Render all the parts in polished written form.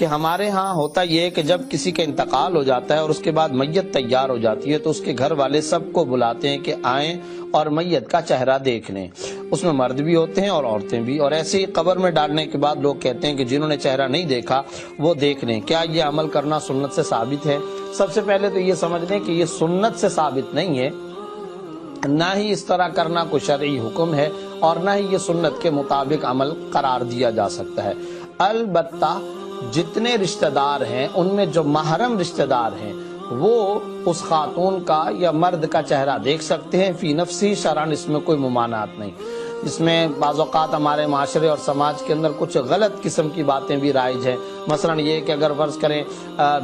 کہ ہمارے ہاں ہوتا یہ ہے کہ جب کسی کا انتقال ہو جاتا ہے اور اس کے بعد میت تیار ہو جاتی ہے تو اس کے گھر والے سب کو بلاتے ہیں کہ آئیں اور میت کا چہرہ دیکھ لیں. اس میں مرد بھی ہوتے ہیں اور عورتیں بھی, اور ایسے ہی قبر میں ڈالنے کے بعد لوگ کہتے ہیں کہ جنہوں نے چہرہ نہیں دیکھا وہ دیکھ لیں. کیا یہ عمل کرنا سنت سے ثابت ہے؟ سب سے پہلے تو یہ سمجھ لیں کہ یہ سنت سے ثابت نہیں ہے, نہ ہی اس طرح کرنا کوئی شرعی حکم ہے, اور نہ ہی یہ سنت کے مطابق عمل قرار دیا جا سکتا ہے. البتہ جتنے رشتہ دار ہیں ان میں جو محرم رشتہ دار ہیں وہ اس خاتون کا یا مرد کا چہرہ دیکھ سکتے ہیں فی نفسی شرعن, اس میں کوئی ممانعت نہیں. اس میں بعض اوقات ہمارے معاشرے اور سماج کے اندر کچھ غلط قسم کی باتیں بھی رائج ہیں. مثلا یہ کہ اگر فرض کریں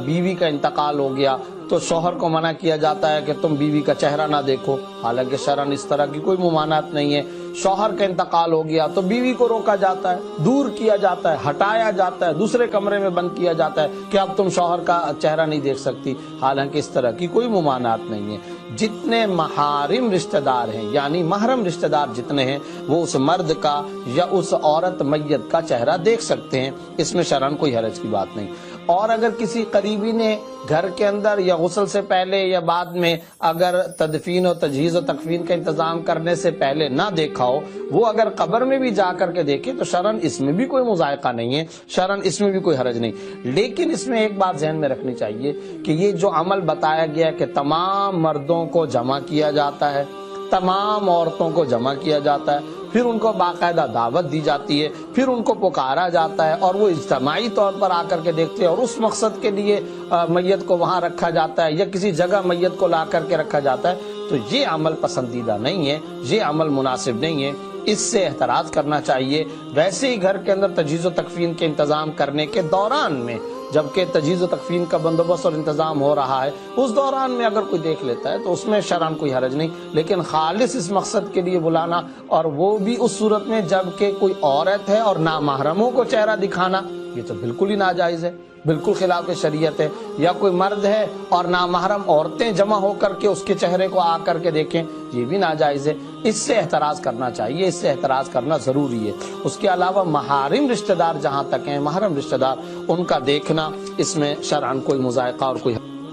بیوی کا انتقال ہو گیا تو شوہر کو منع کیا جاتا ہے کہ تم بیوی کا چہرہ نہ دیکھو, حالانکہ شرعن اس طرح کی کوئی ممانعت نہیں ہے. شوہر کا انتقال ہو گیا تو بیوی کو روکا جاتا ہے, دور کیا جاتا ہے, ہٹایا جاتا ہے, دوسرے کمرے میں بند کیا جاتا ہے کہ اب تم شوہر کا چہرہ نہیں دیکھ سکتی, حالانکہ اس طرح کی کوئی ممانعت نہیں ہے. جتنے محارم رشتہ دار ہیں یعنی محرم رشتہ دار جتنے ہیں وہ اس مرد کا یا اس عورت میت کا چہرہ دیکھ سکتے ہیں, اس میں شرعن کوئی حرج کی بات نہیں. اور اگر کسی قریبی نے گھر کے اندر یا غسل سے پہلے یا بعد میں اگر تدفین و تجہیز و تکفین کا انتظام کرنے سے پہلے نہ دیکھا ہو, وہ اگر قبر میں بھی جا کر کے دیکھے تو شرعن اس میں بھی کوئی مذائقہ نہیں ہے, شرعن اس میں بھی کوئی حرج نہیں. لیکن اس میں ایک بات ذہن میں رکھنی چاہیے کہ یہ جو عمل بتایا گیا کہ تمام مردوں کو جمع کیا جاتا ہے, تمام عورتوں کو جمع کیا جاتا ہے, پھر ان کو باقاعدہ دعوت دی جاتی ہے, پھر ان کو پکارا جاتا ہے اور وہ اجتماعی طور پر آ کر کے دیکھتے ہیں, اور اس مقصد کے لیے میت کو وہاں رکھا جاتا ہے یا کسی جگہ میت کو لا کر کے رکھا جاتا ہے, تو یہ عمل پسندیدہ نہیں ہے, یہ عمل مناسب نہیں ہے, اس سے احتراز کرنا چاہیے. ویسے ہی گھر کے اندر تجہیز و تکفین کے انتظام کرنے کے دوران میں, جبکہ تجہیز و تکفین کا بندوبست اور انتظام ہو رہا ہے, اس دوران میں اگر کوئی دیکھ لیتا ہے تو اس میں شرعن کوئی حرج نہیں. لیکن خالص اس مقصد کے لیے بلانا, اور وہ بھی اس صورت میں جبکہ کوئی عورت ہے اور نامحرموں کو چہرہ دکھانا, یہ تو بالکل ہی ناجائز ہے, بالکل خلاف شریعت ہے. یا کوئی مرد ہے اور نامحرم عورتیں جمع ہو کر کے اس کے چہرے کو آ کر کے دیکھیں, یہ بھی ناجائز ہے. اس سے احتراز کرنا چاہیے, اس سے احتراز کرنا ضروری ہے. اس کے علاوہ محارم رشتہ دار جہاں تک ہیں, محرم رشتہ دار, ان کا دیکھنا اس میں شرعن کوئی مذائقہ اور کوئی